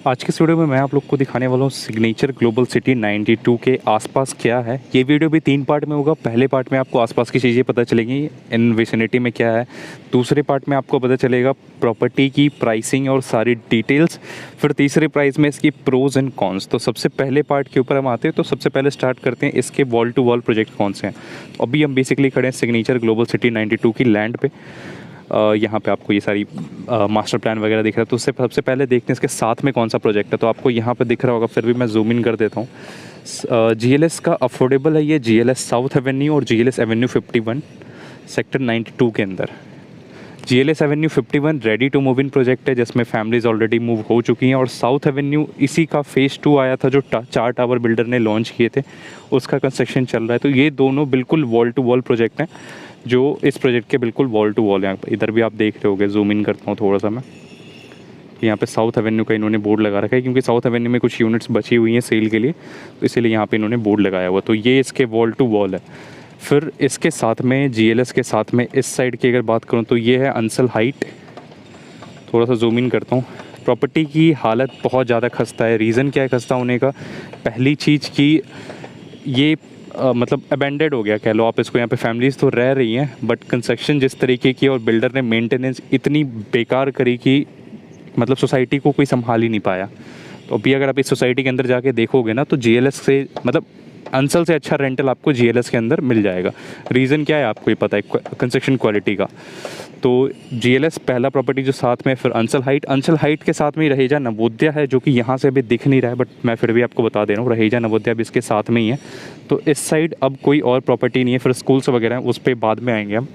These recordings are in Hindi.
आज के इस वीडियो में मैं आप लोग को दिखाने वाला हूँ सिग्नेचर ग्लोबल सिटी 92 के आसपास क्या है। ये वीडियो भी 3 पार्ट में होगा। पहले पार्ट में आपको आसपास की चीज़ें पता चलेंगी, इन विसिनिटी में क्या है। दूसरे पार्ट में आपको पता चलेगा प्रॉपर्टी की प्राइसिंग और सारी डिटेल्स। फिर तीसरे प्राइस में इसकी प्रोज एंड कॉन्स। तो सबसे पहले पार्ट के ऊपर हम आते हैं, तो सबसे पहले स्टार्ट करते हैं इसके वॉल टू वॉल प्रोजेक्ट कौन से हैं। अभी हम बेसिकली खड़े हैं सिग्नेचर ग्लोबल सिटी 92 की लैंड पे। यहाँ पे आपको ये सारी मास्टर प्लान वगैरह दिख रहा है। तो उससे सबसे पहले देखते हैं इसके साथ में कौन सा प्रोजेक्ट है। तो आपको यहाँ पे दिख रहा होगा, फिर भी मैं जूम इन कर देता हूँ। GLS का अफोर्डेबल है ये, GLS साउथ एवेन्यू और GLS एवेन्यू 51 सेक्टर 92 के अंदर। GLS avenue 51 ready to move in project है, जिसमें फैमिलीज ऑलरेडी मूव हो चुकी हैं। और साउथ एवेन्यू इसी का फेज़ 2 आया था, जो 4 टावर बिल्डर ने लॉन्च किए थे, उसका कंस्ट्रक्शन चल रहा है। तो ये दोनों बिल्कुल वॉल टू वॉल प्रोजेक्ट हैं, जो इस प्रोजेक्ट के बिल्कुल वॉल टू वॉल हैं। इधर भी आप देख रहे होगे, जूम इन करता हूँ थोड़ा सा मैं। यहाँ पे साउथ एवेन्यू का इन्होंने बोर्ड लगा रखा है, क्योंकि साउथ एवेन्यू में कुछ यूनिट्स बची हुई हैं सेल के लिए, तो इसीलिए यहाँ पे इन्होंने बोर्ड लगाया हुआ। तो ये इसके वॉल टू वॉल है। फिर इसके साथ में GLS के साथ में इस साइड की अगर बात करूँ तो ये है अंसल हाइट। थोड़ा सा जूम इन करता हूँ। प्रॉपर्टी की हालत बहुत ज़्यादा खस्ता है। रीज़न क्या है खस्ता होने का? पहली चीज़ कि ये मतलब अबेंडेड हो गया कह लो आप इसको। यहाँ पे फैमिलीज़ तो रह रही हैं, बट कंस्ट्रक्शन जिस तरीके की और बिल्डर ने मेंटेनेंस इतनी बेकार करी कि मतलब सोसाइटी को कोई संभाल ही नहीं पाया। तो अभी अगर आप इस सोसाइटी के अंदर जाके देखोगे ना, तो GLS से मतलब अंसल से अच्छा रेंटल आपको GLS के अंदर मिल जाएगा। रीज़न क्या है आपको ये पता है, कंस्ट्रक्शन क्वालिटी का। तो GLS पहला प्रॉपर्टी जो साथ में, फिर अंसल हाइट के साथ में ही रहेजा नवोदया है, जो कि यहाँ से अभी दिख नहीं रहा है, बट मैं फिर भी आपको बता दे रहा हूँ, रहेजा नवोदया भी इसके साथ में ही है। तो इस साइड अब कोई और प्रॉपर्टी नहीं है। फिर स्कूल्स वगैरह हैं, उस पर बाद में आएंगे हम।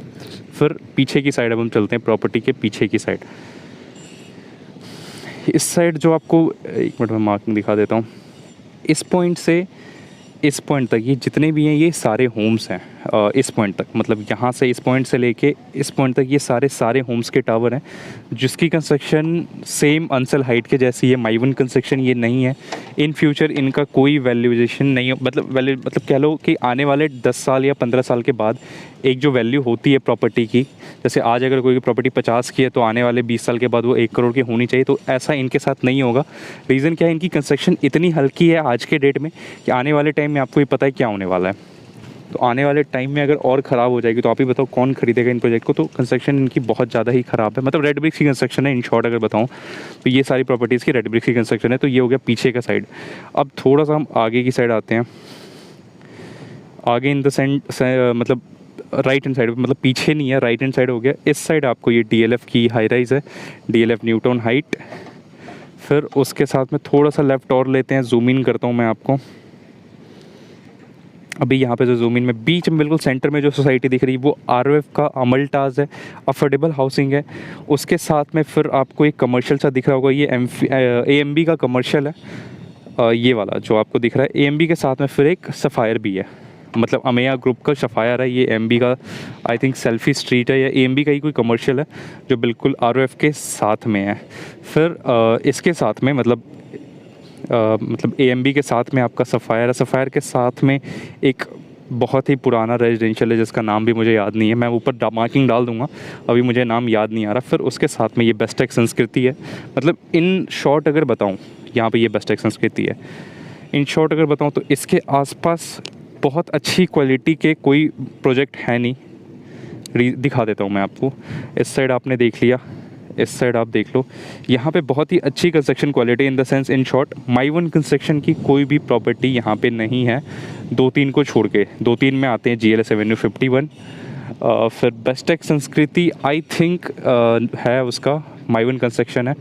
फिर पीछे की साइड अब हम चलते हैं, प्रॉपर्टी के पीछे की साइड। इस साइड जो आपको, एक मिनट में मार्किंग दिखा देता हूँ। इस पॉइंट से इस पॉइंट तक ये जितने भी हैं, ये सारे होम्स हैं। इस पॉइंट तक, मतलब यहाँ से इस पॉइंट से लेके इस पॉइंट तक ये सारे होम्स के टावर हैं, जिसकी कंस्ट्रक्शन सेम अंसल हाइट के जैसी है। माइवन कंस्ट्रक्शन ये नहीं है। इन फ्यूचर इनका कोई वैल्यूएशन नहीं है, मतलब कह लो कि आने वाले 10 साल या 15 साल के बाद एक जो वैल्यू होती है प्रॉपर्टी की, जैसे आज अगर कोई प्रॉपर्टी 50 की है, तो आने वाले 20 साल के बाद वो 1 करोड़ की होनी चाहिए। तो ऐसा इनके साथ नहीं होगा। रीज़न क्या है? इनकी कंस्ट्रक्शन इतनी हल्की है आज के डेट में कि आने वाले टाइम में आपको ये पता है क्या होने वाला है। तो आने वाले टाइम में अगर और ख़राब हो जाएगी, तो आप ही बताओ कौन खरीदेगा इन प्रोजेक्ट को। तो कंस्ट्रक्शन इनकी बहुत ज़्यादा ही ख़राब है, मतलब रेड ब्रिक्स की कंस्ट्रक्शन है। इन शॉर्ट अगर बताऊँ तो ये सारी प्रॉपर्टीज़ की रेड ब्रिक्स की कंस्ट्रक्शन है। तो ये हो गया पीछे का साइड। अब थोड़ा सा हम आगे की साइड आते हैं। आगे इन द मतलब राइट हैंड साइड, मतलब पीछे नहीं है, राइट हैंड साइड हो गया। इस साइड आपको ये DLF की हाई राइज है, DLF न्यूटन हाइट। फिर उसके साथ में थोड़ा सा लेफ़्ट और लेते हैं, जूम इन करता हूँ मैं आपको। अभी यहाँ पे जो जूम इन में बीच में बिल्कुल सेंटर में जो सोसाइटी दिख रही है, वो ROF का अमल्टाज है, अफोर्डेबल हाउसिंग है। उसके साथ में फिर आपको एक कमर्शियल सा दिख रहा होगा, ये AMB का कमर्शियल है। ये वाला जो आपको दिख रहा है AMB के साथ में फिर एक सफ़ायर भी है, मतलब अमेया ग्रुप का सफ़ायर है। ये AMB का आई थिंक सेल्फी स्ट्रीट है, या AMB का ही कोई कमर्शियल है, जो बिल्कुल ROF के साथ में है। फिर इसके साथ में मतलब AMB के साथ में आपका सफ़ायर है। सफ़ायर के साथ में एक बहुत ही पुराना रेजिडेंशियल है, जिसका नाम भी मुझे याद नहीं है। मैं ऊपर मार्किंग डाल दूंगा, अभी मुझे नाम याद नहीं आ रहा। फिर उसके साथ में ये बेस्टेक संस्कृति है। मतलब इन शॉर्ट अगर बताऊं, यहाँ पे ये बेस्टेक संस्कृति है। इन शॉर्ट अगर बताऊं तो इसके आसपास बहुत अच्छी क्वालिटी के कोई प्रोजेक्ट है नहीं। दिखा देता हूँ मैं आपको। इस साइड आपने देख लिया, इस साइड आप देख लो। यहाँ पे बहुत ही अच्छी construction quality, in the sense, in short माइवन construction की कोई भी प्रॉपर्टी यहाँ पे नहीं है। 2-3 को छोड़ के, 2-3 में आते हैं GLS एवेन्यू 51, फिर बेस्टेक संस्कृति आई थिंक है, उसका माइवन कंस्ट्रक्शन है,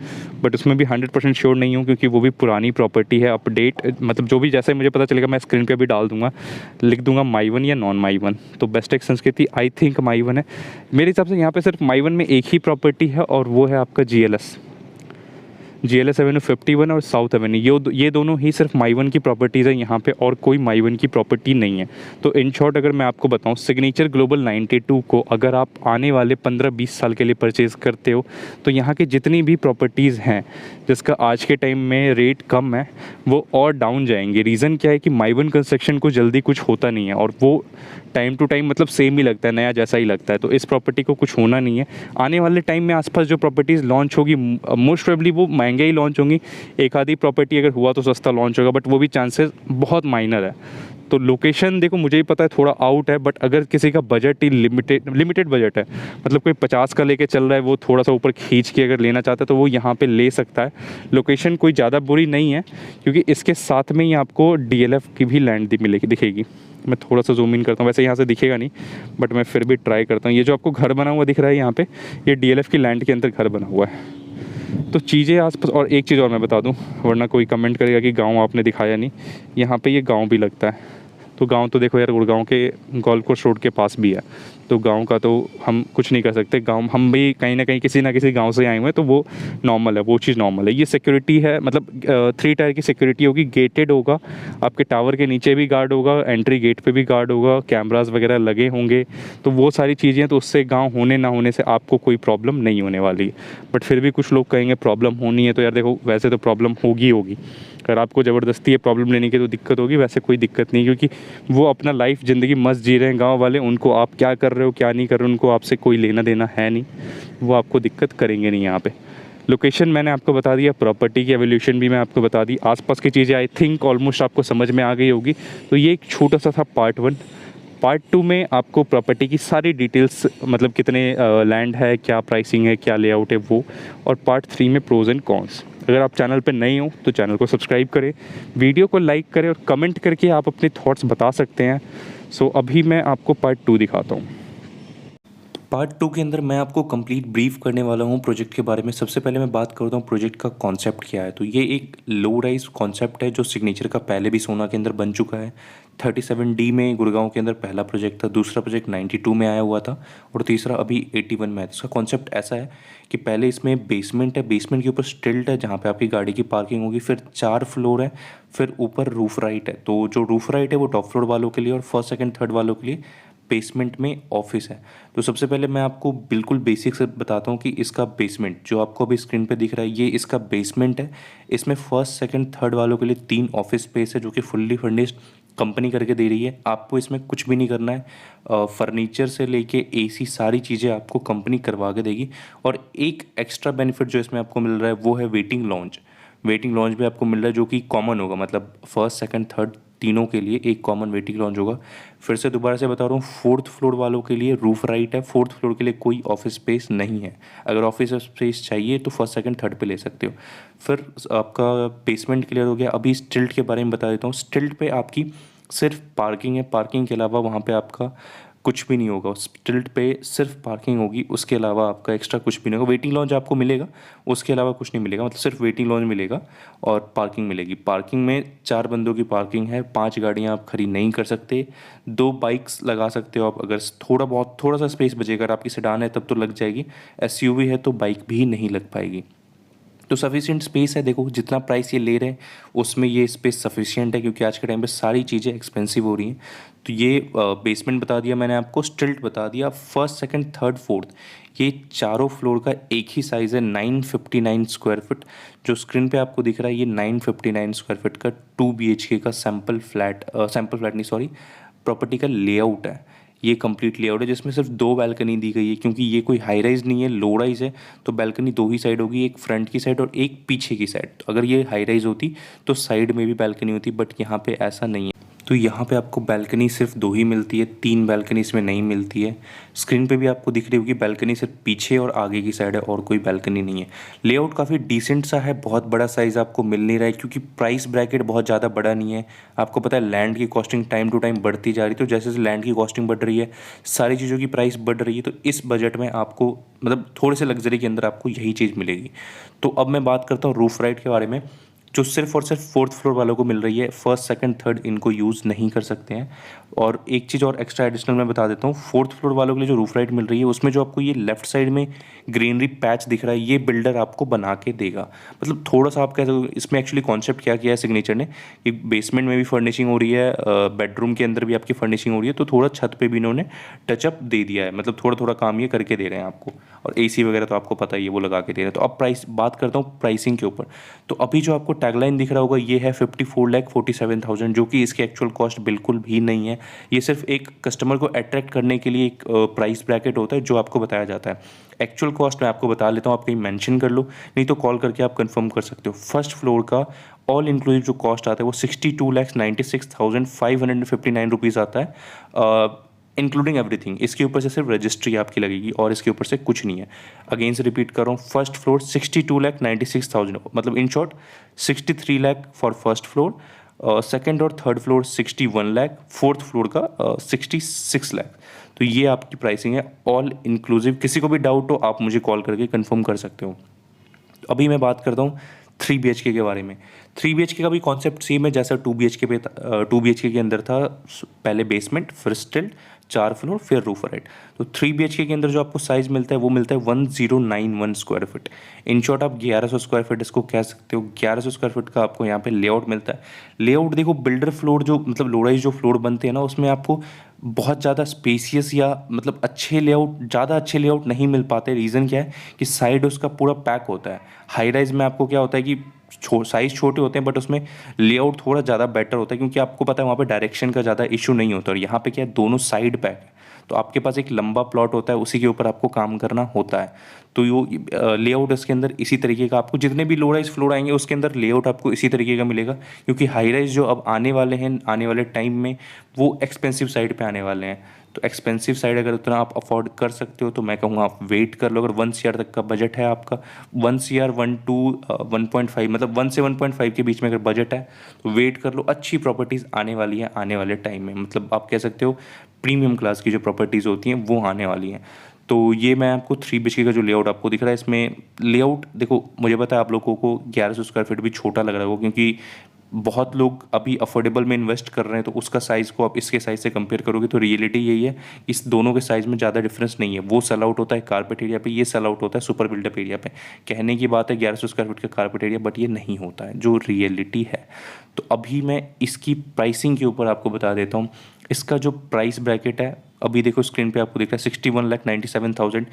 बट उसमें भी 100% श्योर नहीं हूँ, क्योंकि वो भी पुरानी प्रॉपर्टी है। अपडेट मतलब जो भी जैसे मुझे पता चलेगा मैं स्क्रीन पे भी डाल दूंगा, लिख दूंगा माइवन या नॉन माइवन। तो बेस्टेक संस्कृति आई थिंक माइवन है मेरे हिसाब से। यहाँ पे सिर्फ माइवन में एक ही प्रॉपर्टी है, और वो है आपका GLS एवेन्यू 51 और साउथ एवेन्यू। ये दोनों ही सिर्फ माइवन की प्रॉपर्टीज़ है यहाँ पे, और कोई माइवन की प्रॉपर्टी नहीं है। तो इन शॉर्ट अगर मैं आपको बताऊँ, सिग्नेचर ग्लोबल 92 को अगर आप आने वाले 15-20 साल के लिए परचेज़ करते हो, तो यहाँ की जितनी भी प्रॉपर्टीज़ हैं जिसका आज के टाइम में रेट कम है, वो और डाउन जाएंगे। रीज़न क्या है कि माइवन कंस्ट्रक्शन को जल्दी कुछ होता नहीं है, और वो टाइम टू टाइम मतलब सेम ही लगता है, नया जैसा ही लगता है। तो इस प्रॉपर्टी को कुछ होना नहीं है। आने वाले टाइम में आसपास जो प्रॉपर्टीज़ लॉन्च होगी, मोस्ट प्रोबेबली वो महंगी महंगे ही लॉन्च होंगी, एक आधी प्रॉपर्टी अगर हुआ तो सस्ता लॉन्च होगा, बट वो भी चांसेस बहुत माइनर है। तो लोकेशन देखो मुझे ही पता है थोड़ा आउट है, बट अगर किसी का बजट ही लिमिटेड बजट है, मतलब कोई 50 का लेके चल रहा है, वो थोड़ा सा ऊपर खींच के अगर लेना चाहता है तो वो यहाँ पे ले सकता है। लोकेशन कोई ज़्यादा बुरी नहीं है, क्योंकि इसके साथ में ही आपको DLF की भी लैंड मिलेगी, दिखेगी। मैं थोड़ा सा जूम इन करता हूँ, वैसे यहाँ से दिखेगा नहीं, बट मैं फिर भी ट्राई करता हूँ। ये जो आपको घर बना हुआ दिख रहा है यहाँ पे, ये DLF की लैंड के अंदर घर बना हुआ है। तो चीज़ें आसपास, और एक चीज़ और मैं बता दूँ, वरना कोई कमेंट करेगा कि गांव आपने दिखाया नहीं, यहाँ पे ये गांव भी लगता है। तो गांव तो देखो यार, गुड़गांव के गोल्फ कोर्स रोड के पास भी है, तो गांव का तो हम कुछ नहीं कर सकते। गांव हम भी कहीं ना कहीं किसी ना किसी गांव से आए हुए हैं, तो वो नॉर्मल है, वो चीज़ नॉर्मल है। ये सिक्योरिटी है, मतलब 3 टायर की सिक्योरिटी होगी, गेटेड होगा, आपके टावर के नीचे भी गार्ड होगा, एंट्री गेट पे भी गार्ड होगा, कैमरास वगैरह लगे होंगे, तो वो सारी चीज़ें, तो उससे गाँव होने ना होने से आपको कोई प्रॉब्लम नहीं होने वाली। बट फिर भी कुछ लोग कहेंगे प्रॉब्लम होनी है, तो यार देखो वैसे तो प्रॉब्लम होगी होगी, अगर आपको ज़बरदस्ती है प्रॉब्लम लेने की तो दिक्कत होगी, वैसे कोई दिक्कत नहीं, क्योंकि वो अपना लाइफ ज़िंदगी मस्त जी रहे हैं गांव वाले, उनको आप क्या कर रहे हो क्या नहीं कर रहे हो उनको आपसे कोई लेना देना है नहीं, वो आपको दिक्कत करेंगे नहीं यहाँ पे। लोकेशन मैंने आपको बता दिया, प्रॉपर्टी की एवोल्यूशन भी मैं आपको बता दी, आसपास की चीज़ें आई थिंक ऑलमोस्ट आपको समझ में आ गई होगी। तो ये एक छोटा सा था पार्ट 1। पार्ट 2 में आपको प्रॉपर्टी की सारी डिटेल्स, मतलब कितने लैंड है, क्या प्राइसिंग है, क्या लेआउट है वो, और पार्ट 3 में प्रोज एंड कॉन्स। अगर आप चैनल पर नए हो तो चैनल को सब्सक्राइब करें, वीडियो को लाइक करें, और कमेंट करके आप अपने थॉट्स बता सकते हैं। सो अभी मैं आपको पार्ट 2 दिखाता हूँ। पार्ट 2 के अंदर मैं आपको कंप्लीट ब्रीफ करने वाला हूँ प्रोजेक्ट के बारे में। सबसे पहले मैं बात करता हूँ प्रोजेक्ट का कॉन्सेप्ट क्या है। तो ये एक लो राइज कॉन्सेप्ट है, जो सिग्नेचर का पहले भी सोना के अंदर बन चुका है। 37D में गुड़गांव के अंदर पहला प्रोजेक्ट था, दूसरा प्रोजेक्ट 92 में आया हुआ था, और तीसरा अभी 81 में है। इसका कॉन्सेप्ट ऐसा है कि पहले इसमें बेसमेंट है, बेसमेंट के ऊपर स्टिल्ट है जहाँ पे आपकी गाड़ी की पार्किंग होगी, फिर 4 फ्लोर है, फिर ऊपर रूफ राइट है। तो जो रूफ राइट है वो टॉप फ्लोर वालों के लिए, और फर्स्ट सेकंड थर्ड वालों के लिए बेसमेंट में ऑफिस है। तो सबसे पहले मैं आपको बिल्कुल बेसिक से बताता हूँ कि इसका बेसमेंट जो आपको अभी स्क्रीन पे दिख रहा है, ये इसका बेसमेंट है। इसमें फर्स्ट सेकंड थर्ड वालों के लिए 3 ऑफिस स्पेस है, जो कि फुल्ली फर्निश्ड कंपनी करके दे रही है। आपको इसमें कुछ भी नहीं करना है, फर्नीचर से लेके AC सारी चीज़ें आपको कंपनी करवा के देगी। और एक एक्स्ट्रा बेनिफिट जो इसमें आपको मिल रहा है वो है वेटिंग लॉन्च। वेटिंग लॉन्च भी आपको मिल रहा है, जो कि कॉमन होगा, मतलब फर्स्ट सेकंड थर्ड तीनों के लिए एक कॉमन वेटिंग लॉन्च होगा। फिर से दोबारा से बता रहा हूँ, 4th फ्लोर वालों के लिए रूफ राइट है, 4th फ्लोर के लिए कोई ऑफिस स्पेस नहीं है। अगर ऑफिस स्पेस चाहिए तो फर्स्ट सेकंड थर्ड पे ले सकते हो। फिर आपका बेसमेंट क्लियर हो गया। अभी स्टिल्ट के बारे में बता देता हूँ। स्टिल्ट पे आपकी सिर्फ पार्किंग है, पार्किंग के अलावा वहाँ पे आपका कुछ भी नहीं होगा। स्टिल्ट पे सिर्फ पार्किंग होगी, उसके अलावा आपका एक्स्ट्रा कुछ भी नहीं होगा। वेटिंग लॉन्च आपको मिलेगा, उसके अलावा कुछ नहीं मिलेगा, मतलब सिर्फ वेटिंग लॉन्च मिलेगा और पार्किंग मिलेगी। पार्किंग में 4 बंदों की पार्किंग है, 5 गाड़ियाँ आप खड़ी नहीं कर सकते, 2 बाइक्स लगा सकते हो आप। अगर थोड़ा सा स्पेस बचेगा, अगर आपकी सेडान है तब तो लग जाएगी, SUV है तो बाइक भी नहीं लग पाएगी। तो सफिशिएंट स्पेस है। देखो जितना प्राइस ये ले रहे हैं उसमें ये स्पेस सफिशिएंट है, क्योंकि आज के टाइम पे सारी चीज़ें एक्सपेंसिव हो रही हैं। तो ये बेसमेंट बता दिया मैंने आपको, स्टिल्ट बता दिया, फर्स्ट सेकंड थर्ड फोर्थ ये चारों फ्लोर का एक ही साइज़ है, 959 स्क्वायर फीट। जो स्क्रीन पे आपको दिख रहा है ये 959 स्क्वायर फीट का 2 BHK का सैम्पल फ्लैट नहीं सॉरी प्रॉपर्टी का लेआउट है। ये कंप्लीट लेआउट है जिसमें सिर्फ 2 बैल्कनी दी गई है, क्योंकि ये कोई हाई राइज नहीं है, लो राइज है। तो बैल्कनी 2 ही साइड होगी, एक फ्रंट की साइड और एक पीछे की साइड। अगर ये हाई राइज होती तो साइड में भी बैल्कनी होती, बट यहाँ पे ऐसा नहीं है। तो यहाँ पे आपको बैल्कनी सिर्फ 2 ही मिलती है, 3 बैल्कनी इसमें नहीं मिलती है। स्क्रीन पे भी आपको दिख रही होगी बैल्कनी सिर्फ पीछे और आगे की साइड है, और कोई बैल्कनी नहीं है। लेआउट काफ़ी डिसेंट सा है, बहुत बड़ा साइज़ आपको मिल नहीं रहा है, क्योंकि प्राइस ब्रैकेट बहुत ज़्यादा बड़ा नहीं है। आपको पता है लैंड की कॉस्टिंग टाइम टू टाइम बढ़ती जा रही है, तो जैसे जैसे लैंड की कॉस्टिंग बढ़ रही है सारी चीज़ों की प्राइस बढ़ रही है। तो इस बजट में आपको मतलब थोड़े से लग्जरी के अंदर आपको यही चीज़ मिलेगी। तो अब मैं बात करता हूँ रूफ राइट के बारे में, जो सिर्फ और सिर्फ 4th फ्लोर वालों को मिल रही है। फर्स्ट सेकंड थर्ड इनको यूज़ नहीं कर सकते हैं। और एक चीज़ और एक्स्ट्रा एडिशनल मैं बता देता हूँ, 4th फ्लोर वालों के लिए जो रूफ राइट मिल रही है उसमें जो आपको ये लेफ्ट साइड में ग्रीनरी पैच दिख रहा है, ये बिल्डर आपको बना के देगा। मतलब थोड़ा सा आप कह सकते हो, इसमें एक्चुअली कॉन्सेप्ट क्या किया है सिग्नेचर ने कि बेसमेंट में भी फर्निशिंग हो रही है, बेडरूम के अंदर भी आपकी फर्निशिंग हो रही है, तो थोड़ा छत पर भी इन्होंने टचअप दे दिया है, मतलब थोड़ा थोड़ा काम ये करके दे रहे हैं आपको। और एसी वगैरह तो आपको पता ही है वो लगा के दे रहे हैं। तो अब प्राइस बात करता हूँ प्राइसिंग के ऊपर। तो अभी जो आपको टैगलाइन दिख रहा होगा ये है 54,47,000, जो कि इसकी एक्चुअल कॉस्ट बिल्कुल भी नहीं है। ये सिर्फ एक कस्टमर को अट्रैक्ट करने के लिए एक प्राइस ब्रैकेट होता है जो आपको बताया जाता है। एक्चुअल कॉस्ट मैं आपको बता लेता हूँ, आप कहीं मेंशन कर लो, नहीं तो कॉल करके आप कंफर्म कर सकते हो। फर्स्ट फ्लोर का ऑल इंक्लूसिव जो कॉस्ट आता है वो 62,96,559 रुपीज़ आता है, इंक्लूडिंग एवरीथिंग। इसके ऊपर से सिर्फ रजिस्ट्री आपकी लगेगी और इसके ऊपर से कुछ नहीं है। अगेन से रिपीट कर रहा हूँ, फर्स्ट फ्लोर 62,96,000, मतलब in short 63 lakh for first floor, second और third floor 61 lakh, fourth floor का 66 लाख। तो ये आपकी प्राइसिंग है ऑल इंक्लूसिव। किसी को भी डाउट हो आप मुझे कॉल करके कंफर्म कर सकते हो। अभी मैं बात करता हूँ 3 BHK के बारे में। 3 BHK का भी कॉन्सेप्ट सेम है जैसा 2 BHK पे 2 BHK के अंदर था। पहले बेसमेंट, फिर स्टिल, 4 फ्लोर, फिर रूफ राइट। तो 3 BHK के अंदर जो आपको साइज़ मिलता है वो मिलता है 1091 स्क्वायर फीट। इन शॉर्ट आप 1100 स्क्वायर फीट इसको कह सकते हो। 1100 स्क्वायर फीट का आपको यहाँ पे लेआउट मिलता है। लेआउट देखो, बिल्डर फ्लोर जो मतलब लो राइज जो फ्लोर बनते हैं ना, उसमें आपको बहुत ज़्यादा स्पेसियस या मतलब अच्छे लेआउट, ज़्यादा अच्छे लेआउट नहीं मिल पाते। रीज़न क्या है कि साइड उसका पूरा पैक होता है। हाई राइज में आपको क्या होता है कि साइज़ छोटे होते हैं बट उसमें लेआउट थोड़ा ज़्यादा बेटर होता है, क्योंकि आपको पता है वहाँ पे डायरेक्शन का ज़्यादा इशू नहीं होता। और यहाँ पे क्या है, दोनों साइड पैक है, तो आपके पास एक लंबा प्लॉट होता है, उसी के ऊपर आपको काम करना होता है। तो यो लेआउट इसके अंदर इसी तरीके का, आपको जितने भी लो राइज फ्लोर आएंगे उसके अंदर लेआउट आपको इसी तरीके का मिलेगा। क्योंकि हाई राइज जो अब आने वाले हैं आने वाले टाइम में वो एक्सपेंसिव साइड पे आने वाले हैं। तो एक्सपेंसिव साइड अगर उतना आप अफोर्ड कर सकते हो तो मैं कहूँगा आप वेट कर लो। अगर 1 CR तक का बजट है आपका, 1 CR 1 to 1.5, मतलब 1 से 1.5 के बीच में अगर बजट है तो वेट कर लो। अच्छी प्रॉपर्टीज़ आने वाली है आने वाले टाइम में, मतलब आप कह सकते हो प्रीमियम क्लास की जो प्रॉपर्टीज़ होती हैं वो आने वाली हैं। तो ये मैं आपको 3 BHK का जो लेआउट आपको दिख रहा है, इसमें लेआउट देखो, मुझे पता है आप लोगों को 1100 स्क्वायर फीट भी छोटा लग रहा होगा, क्योंकि बहुत लोग अभी अफोर्डेबल में इन्वेस्ट कर रहे हैं। तो उसका साइज़ को आप इसके साइज़ से कंपेयर करोगे तो रियलिटी यही है, इस दोनों के साइज़ में ज़्यादा डिफरेंस नहीं है। वो सेल आउट होता है कारपेट एरिया पे, ये सेल आउट होता है सुपर बिल्डअप एरिया पे। कहने की बात है 1100 स्क्वायर फीट का कारपेट एरिया, बट ये नहीं होता है जो रियलिटी है। तो अभी मैं इसकी प्राइसिंग के ऊपर आपको बता देता हूँ। इसका जो प्राइस ब्रैकेट है अभी देखो स्क्रीन पे आपको दिख रहा है 61,97,000।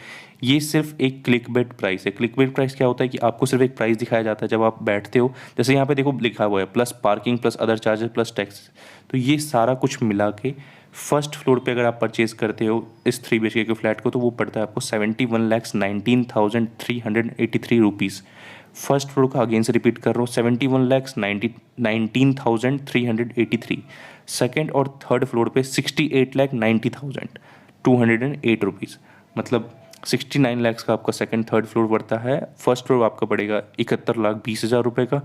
ये सिर्फ एक क्लिक बेट प्राइस है। क्लिक बेट प्राइस क्या होता है कि आपको सिर्फ एक प्राइस दिखाया जाता है जब आप बैठते हो। जैसे यहाँ पे देखो लिखा हुआ है plus parking plus other charges plus tax. तो ये सारा कुछ मिला के फर्स्ट फ्लोर पे अगर आप परचेज करते हो इस 3 BHK के फ्लैट को तो वो पड़ता है आपको 71,19,383 रुपीज़। फर्स्ट फ्लोर का अगेन से रिपीट कर रहा हूँ 71,19,383। सेकेंड और थर्ड फ्लोर पे 68,90,208 रुपीज़, मतलब 69 लैक्स का आपका सेकंड थर्ड फ्लोर पड़ता है। फर्स्ट फ्लोर आपका पड़ेगा 71,20,000 रुपये का।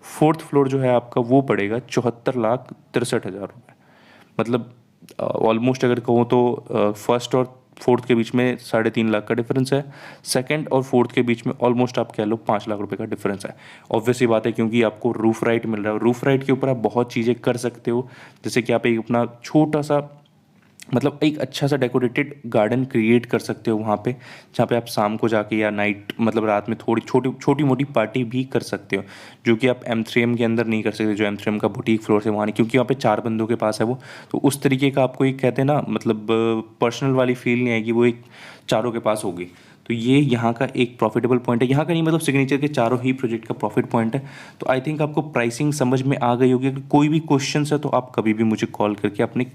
फोर्थ फ्लोर जो है आपका वो पड़ेगा 74,63,000 रुपये। मतलब ऑलमोस्ट अगर कहूँ तो फर्स्ट और फोर्थ के बीच में 3.5 लाख का डिफरेंस है। सेकंड और फोर्थ के बीच में ऑलमोस्ट आप कह लो 5 लाख रुपए का डिफरेंस है। ऑब्वियसली बात है क्योंकि आपको रूफ राइट मिल रहा है। रूफ राइट के ऊपर आप बहुत चीज़ें कर सकते हो, जैसे कि आप एक अपना छोटा सा मतलब एक अच्छा सा डेकोरेटेड गार्डन क्रिएट कर सकते हो वहाँ पे, जहाँ पे आप शाम को जाके या नाइट मतलब रात में थोड़ी छोटी मोटी पार्टी भी कर सकते हो, जो कि आप M3M के अंदर नहीं कर सकते। जो M3M का बुटीक फ्लोर है वहाँ नहीं, क्योंकि वहाँ पे 4 बंदों के पास है वो। तो उस तरीके का आपको एक कहते हैं ना मतलब पर्सनल वाली फील नहीं आएगी, वो एक चारों के पास होगी। तो ये यहाँ का एक प्रॉफिटेबल पॉइंट है। यहाँ का नहीं मतलब सिग्नेचर के चारों ही प्रोजेक्ट का प्रॉफिट पॉइंट है। तो आई थिंक आपको प्राइसिंग समझ में आ गई होगी। अगर कोई भी क्वेश्चन है तो आप कभी भी मुझे कॉल करके अपने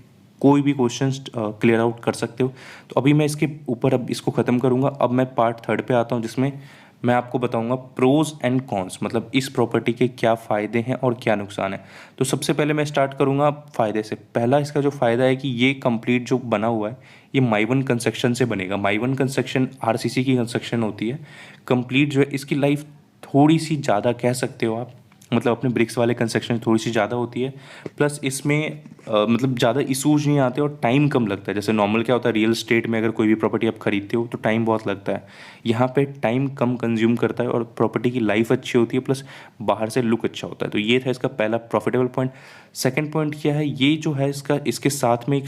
कोई भी क्वेश्चंस क्लियर आउट कर सकते हो। तो अभी मैं इसके ऊपर अब इसको ख़त्म करूँगा। अब मैं पार्ट 3 पे आता हूँ, जिसमें मैं आपको बताऊंगा प्रोज एंड कॉन्स, मतलब इस प्रॉपर्टी के क्या फ़ायदे हैं और क्या नुकसान है। तो सबसे पहले मैं स्टार्ट करूंगा फ़ायदे से। पहला इसका जो फ़ायदा है कि ये कंप्लीट जो बना हुआ है ये माइवन कंस्ट्रक्शन से बनेगा। माइवन कंस्ट्रक्शन RCC की कंस्ट्रक्शन होती है। कंप्लीट जो है इसकी लाइफ थोड़ी सी ज़्यादा कह सकते हो आप, मतलब अपने ब्रिक्स वाले कंस्ट्रक्शन थोड़ी सी ज़्यादा होती है। प्लस इसमें मतलब ज़्यादा इशूज़ नहीं आते और टाइम कम लगता है। जैसे नॉर्मल क्या होता है रियल स्टेट में अगर कोई भी प्रॉपर्टी आप खरीदते हो तो टाइम बहुत लगता है, यहाँ पे टाइम कम कंज्यूम करता है और प्रॉपर्टी की लाइफ अच्छी होती है, प्लस बाहर से लुक अच्छा होता है। तो ये था इसका पहला प्रॉफिटेबल पॉइंट। सेकंड पॉइंट क्या है, ये जो है इसका इसके साथ में एक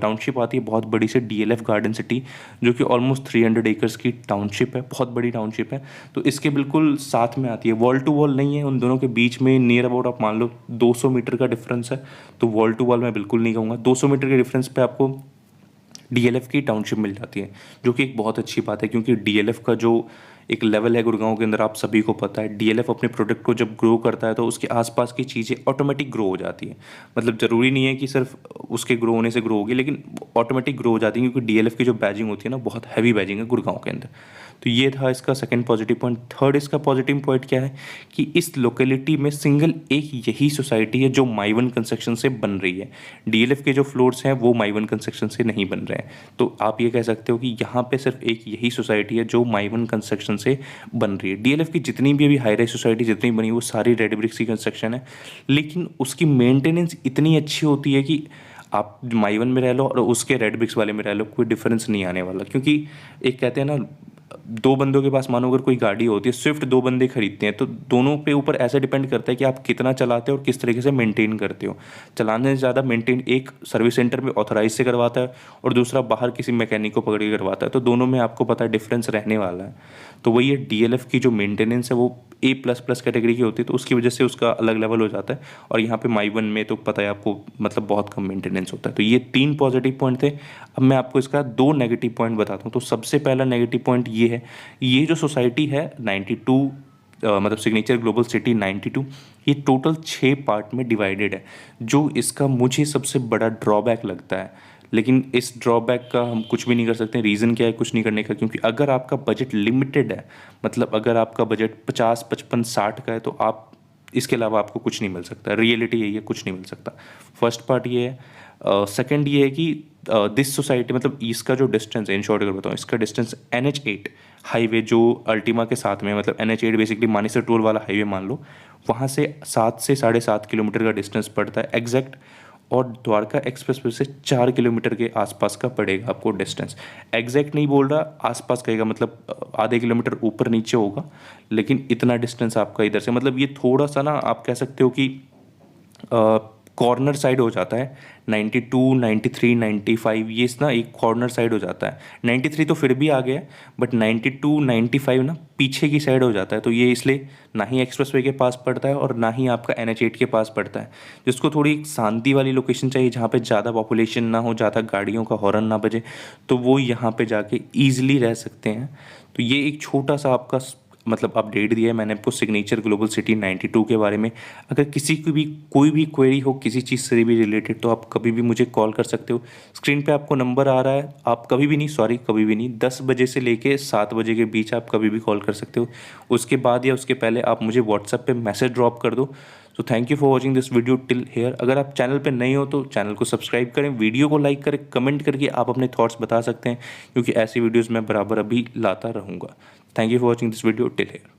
टाउनशिप आती है बहुत बड़ी से, DLF गार्डन सिटी, जो कि ऑलमोस्ट 300 एकर्स की टाउनशिप है, बहुत बड़ी टाउनशिप है। तो इसके बिल्कुल साथ में आती है, वॉल टू वॉल नहीं है, उन दोनों के बीच में नियर अबाउट आप मान लो 200 मीटर का डिफरेंस है। तो वॉल टू वॉल मैं बिल्कुल नहीं कहूँगा, 200 मीटर के डिफरेंस पे आपको डीएलएफ की टाउनशिप मिल जाती है, जो कि एक बहुत अच्छी बात है, क्योंकि डीएलएफ का जो एक लेवल है गुड़गांव के अंदर, आप सभी को पता है, डीएलएफ अपने प्रोडक्ट को जब ग्रो करता है तो उसके आसपास की चीज़ें ऑटोमेटिक ग्रो हो जाती है। मतलब ज़रूरी नहीं है कि सिर्फ उसके ग्रो होने से ग्रो होगी, लेकिन ऑटोमेटिक ग्रो हो जाती है, क्योंकि डीएलएफ की जो बैजिंग होती है ना, बहुत हैवी बैजिंग है गुड़गांव के अंदर। तो ये था इसका सेकंड पॉजिटिव पॉइंट। थर्ड इसका पॉजिटिव पॉइंट क्या है कि इस लोकेलिटी में सिंगल एक यही सोसाइटी है जो माइवन कंस्ट्रक्शन से बन रही है। डीएलएफ के जो फ्लोर्स हैं वो माइवन कंस्ट्रक्शन से नहीं बन रहे हैं। तो आप ये कह सकते हो कि यहाँ पे सिर्फ एक यही सोसाइटी है जो माइवन कंस्ट्रक्शन से बन रही है। डीएलएफ की जितनी भी अभी हाई राइज सोसाइटी जितनी बनी वो सारी रेड ब्रिक्स की कंस्ट्रक्शन है, लेकिन उसकी मेंटेनेंस इतनी अच्छी होती है कि आप माइवन में रह लो और उसके रेड ब्रिक्स वाले में रह लो, कोई डिफरेंस नहीं आने वाला। क्योंकि एक कहते हैं ना, दो बंदों के पास मानो अगर कोई गाड़ी होती है, स्विफ्ट दो बंदे खरीदते हैं, तो दोनों पे ऊपर ऐसे डिपेंड करता है कि आप कितना चलाते हो और किस तरीके से मेंटेन करते हो। चलाने से ज़्यादा मेंटेन एक सर्विस सेंटर में ऑथराइज से करवाता है और दूसरा बाहर किसी मैकेनिक को पकड़ के करवाता है, तो दोनों में आपको पता है डिफरेंस रहने वाला है। तो वही है, डीएलएफ की जो मेंटेनेंस है वो A++ कैटेगरी की होती है, तो उसकी वजह से उसका अलग लेवल हो जाता है। और यहाँ पे माई वन में तो पता है आपको, मतलब बहुत कम मेंटेनेंस होता है। तो ये 3 पॉजिटिव पॉइंट थे। अब मैं आपको इसका 2 नेगेटिव पॉइंट बताता हूँ। तो सबसे पहला नेगेटिव पॉइंट ये है, ये जो सोसाइटी है 92 मतलब सिग्नेचर ग्लोबल सिटी 92, ये टोटल 6 पार्ट में डिवाइडेड है, जो इसका मुझे सबसे बड़ा ड्रॉबैक लगता है। लेकिन इस ड्रॉबैक का हम कुछ भी नहीं कर सकते। रीज़न क्या है कुछ नहीं करने का? क्योंकि अगर आपका बजट लिमिटेड है, मतलब अगर आपका बजट 50, 55, 60 का है, तो आप इसके अलावा आपको कुछ नहीं मिल सकता। रियलिटी यही है, कुछ नहीं मिल सकता। फर्स्ट पार्ट ये है। सेकंड ये है कि दिस सोसाइटी, मतलब इसका जो डिस्टेंस है, इन शॉर्ट अगर बताऊँ, इसका डिस्टेंस NH8 हाईवे जो अल्टीमा के साथ में, मतलब NH8 बेसिकली मानेसर टोल वाला हाईवे मान लो, वहाँ से 7 से 7.5 किलोमीटर का डिस्टेंस पड़ता है एग्जैक्ट। और द्वारका एक्सप्रेसवे से 4 किलोमीटर के आसपास का पड़ेगा आपको डिस्टेंस। एग्जैक्ट नहीं बोल रहा, आसपास कहेगा, मतलब आधे किलोमीटर ऊपर नीचे होगा, लेकिन इतना डिस्टेंस आपका इधर से, मतलब ये थोड़ा सा ना आप कह सकते हो कि कॉर्नर साइड हो जाता है। 92, 93, 95 ये ना एक कॉर्नर साइड हो जाता है। 93 तो फिर भी आ गया, बट 92, 95 ना पीछे की साइड हो जाता है। तो ये इसलिए ना ही एक्सप्रेसवे के पास पड़ता है और ना ही आपका NH8 के पास पड़ता है। जिसको थोड़ी शांति वाली लोकेशन चाहिए, जहाँ पे ज़्यादा पॉपुलेशन ना हो, ज़्यादा गाड़ियों का हॉर्न ना बजे, तो वो यहाँ पे जाके ईजिली रह सकते हैं। तो ये एक छोटा सा आपका मतलब अपडेट दिया है मैंने आपको सिग्नेचर ग्लोबल सिटी 92 के बारे में। अगर किसी की भी कोई भी क्वेरी हो किसी चीज़ से भी रिलेटेड, तो आप कभी भी मुझे कॉल कर सकते हो। स्क्रीन पे आपको नंबर आ रहा है, आप कभी भी नहीं, सॉरी कभी भी नहीं, 10 बजे से लेके 7 बजे के बीच आप कभी भी कॉल कर सकते हो। उसके बाद या उसके पहले आप मुझे व्हाट्सएप पे मैसेज ड्रॉप कर दो। तो thank you for watching this video till here. अगर आप चैनल पे नए हो तो चैनल को सब्सक्राइब करें, वीडियो को लाइक करें, कमेंट करके आप अपने थॉट्स बता सकते हैं, क्योंकि ऐसी वीडियोज़ मैं बराबर अभी लाता रहूँगा। Thank you for watching this video till here.